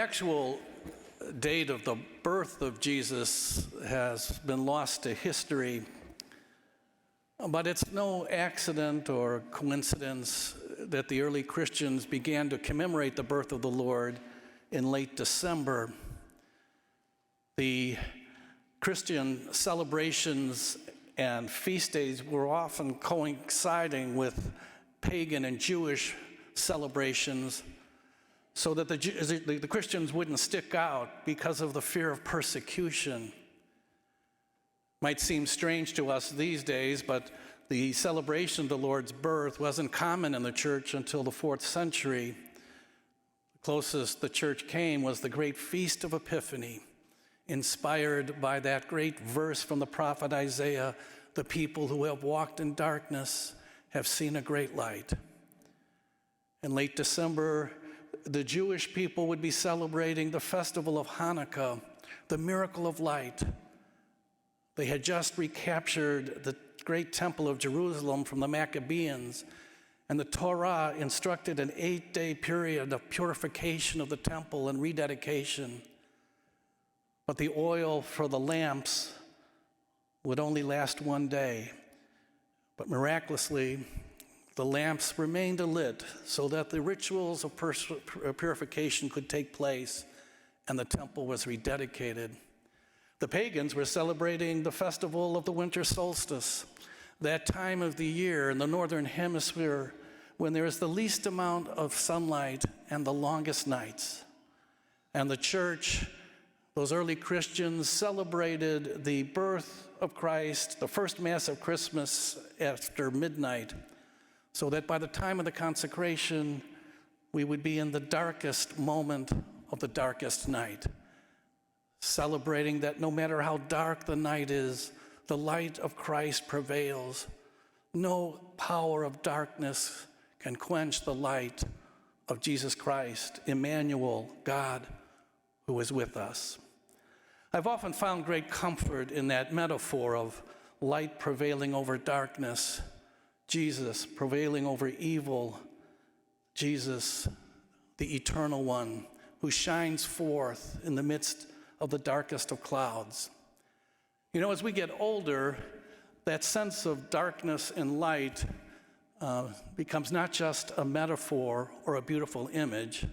actual date of the birth of Jesus has been lost to history, but it's no accident or coincidence that the early Christians began to commemorate the birth of the Lord in late December. The Christian celebrations and feast days were often coinciding with pagan and Jewish celebrations, so that the Christians wouldn't stick out because of the fear of persecution. Might seem strange to us these days, but the celebration of the Lord's birth wasn't common in the church until the 4th century. The closest the church came was the great Feast of Epiphany, inspired by that great verse from the prophet Isaiah, "The people who have walked in darkness have seen a great light." In late December, the Jewish people would be celebrating the festival of Hanukkah, the miracle of light. They had just recaptured the great temple of Jerusalem from the Maccabees, and the Torah instructed an 8-day period of purification of the temple and rededication. But the oil for the lamps would only last 1 day. But miraculously, the lamps remained lit so that the rituals of purification could take place, and the temple was rededicated. The pagans were celebrating the festival of the winter solstice, that time of the year in the northern hemisphere when there is the least amount of sunlight and the longest nights. And the church, those early Christians, celebrated the birth of Christ, the first Mass of Christmas after midnight, so that by the time of the consecration, we would be in the darkest moment of the darkest night, celebrating that no matter how dark the night is, the light of Christ prevails. No power of darkness can quench the light of Jesus Christ, Emmanuel, God who is with us. I've often found great comfort in that metaphor of light prevailing over darkness, Jesus prevailing over evil, Jesus, the eternal one, who shines forth in the midst of the darkest of clouds. You know, as we get older, that sense of darkness and light becomes not just a metaphor or a beautiful image.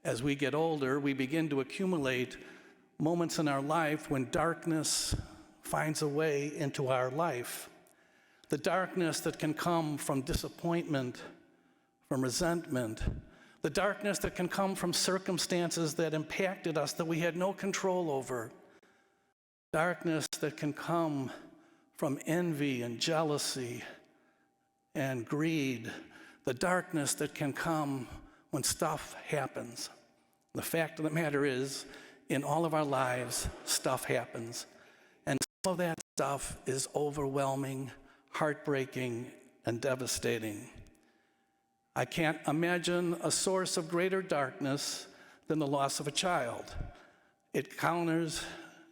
As we get older, we begin to accumulate moments in our life when darkness finds a way into our life. The darkness that can come from disappointment, from resentment, the darkness that can come from circumstances that impacted us that we had no control over, darkness that can come from envy and jealousy and greed, the darkness that can come when stuff happens. The fact of the matter is, in all of our lives, stuff happens. And some of that stuff is overwhelming, heartbreaking, and devastating. I can't imagine a source of greater darkness than the loss of a child. It counters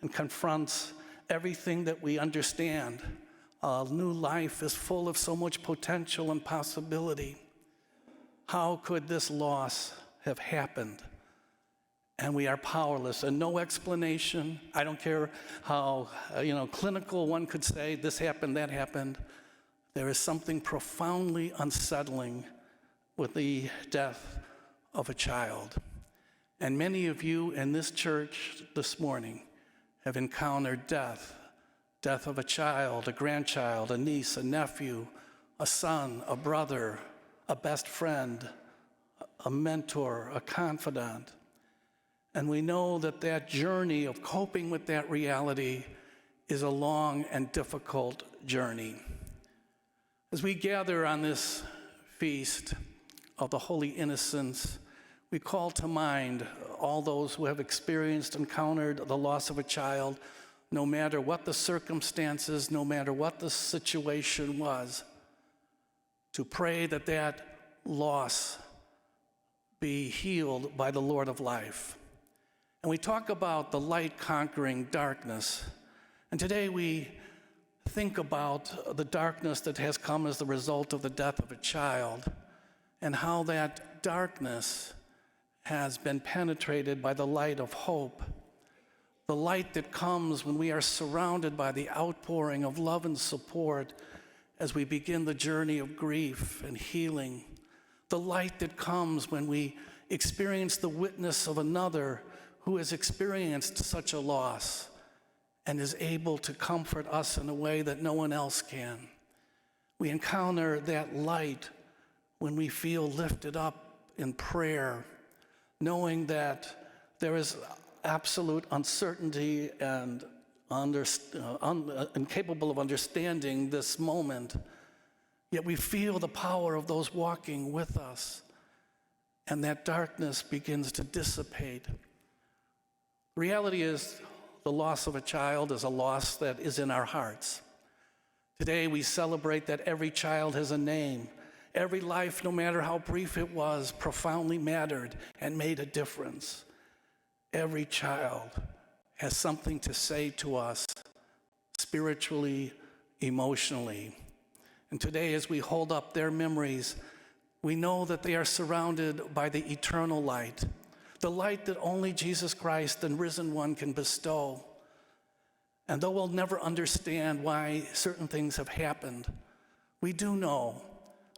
and confronts everything that we understand. A new life is full of so much potential and possibility. How could this loss have happened? And we are powerless, and no explanation. I don't care how clinical one could say this happened, that happened. There is something profoundly unsettling with the death of a child. And many of you in this church this morning have encountered death of a child, a grandchild, a niece, a nephew, a son, a brother, a best friend, a mentor, a confidant. And we know that that journey of coping with that reality is a long and difficult journey. As we gather on this feast of the Holy Innocents, we call to mind all those who have encountered the loss of a child, no matter what the circumstances, no matter what the situation was, to pray that that loss be healed by the Lord of life. And we talk about the light conquering darkness. And today we think about the darkness that has come as the result of the death of a child, and how that darkness has been penetrated by the light of hope, the light that comes when we are surrounded by the outpouring of love and support as we begin the journey of grief and healing, the light that comes when we experience the witness of another who has experienced such a loss and is able to comfort us in a way that no one else can. We encounter that light when we feel lifted up in prayer, knowing that there is absolute uncertainty and incapable of understanding this moment, yet we feel the power of those walking with us, and that darkness begins to dissipate. Reality is, the loss of a child is a loss that is in our hearts. Today we celebrate that every child has a name. Every life, no matter how brief it was, profoundly mattered and made a difference. Every child has something to say to us spiritually, emotionally. And today, as we hold up their memories, we know that they are surrounded by the eternal light, the light that only Jesus Christ, the risen one, can bestow. And though we'll never understand why certain things have happened, we do know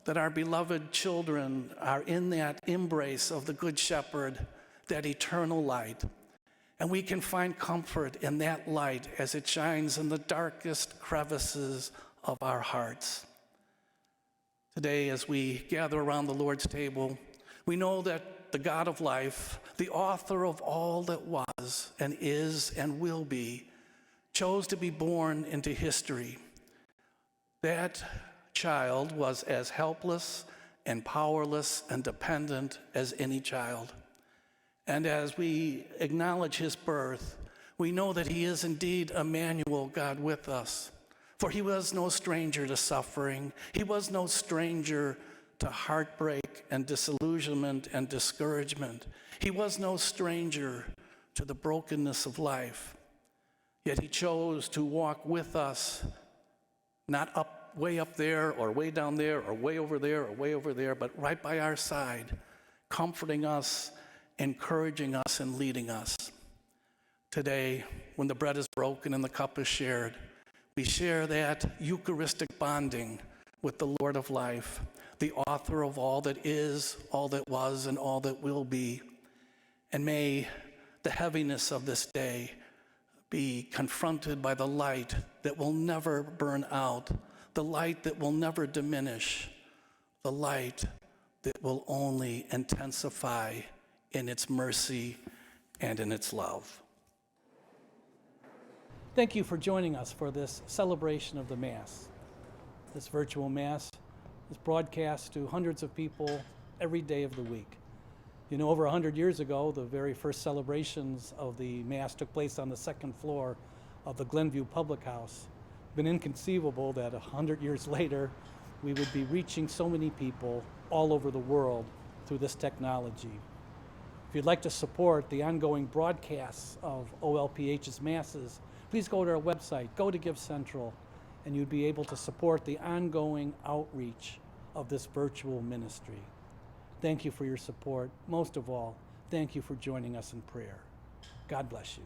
that our beloved children are in that embrace of the Good Shepherd, that eternal light. And we can find comfort in that light as it shines in the darkest crevices of our hearts. Today, as we gather around the Lord's table, we know that the God of life, the author of all that was and is and will be, chose to be born into history. That child was as helpless and powerless and dependent as any child. And as we acknowledge his birth, we know that he is indeed Emmanuel, God with us. For he was no stranger to suffering. He was no stranger to heartbreak and disillusionment and discouragement. He was no stranger to the brokenness of life. Yet he chose to walk with us, not way up there or way down there or way over there or way over there, but right by our side, comforting us, encouraging us, and leading us. Today, when the bread is broken and the cup is shared, we share that Eucharistic bonding with the Lord of life, the author of all that is, all that was, and all that will be. And may the heaviness of this day be confronted by the light that will never burn out, the light that will never diminish, the light that will only intensify in its mercy and in its love. Thank you for joining us for this celebration of the Mass. This virtual Mass is broadcast to hundreds of people every day of the week. You know, over 100 years ago, the very first celebrations of the Mass took place on the second floor of the Glenview Public House. It's been inconceivable that 100 years later, we would be reaching so many people all over the world through this technology. If you'd like to support the ongoing broadcasts of OLPH's Masses, please go to our website, go to Give Central, and you'd be able to support the ongoing outreach of this virtual ministry. Thank you for your support. Most of all, thank you for joining us in prayer. God bless you.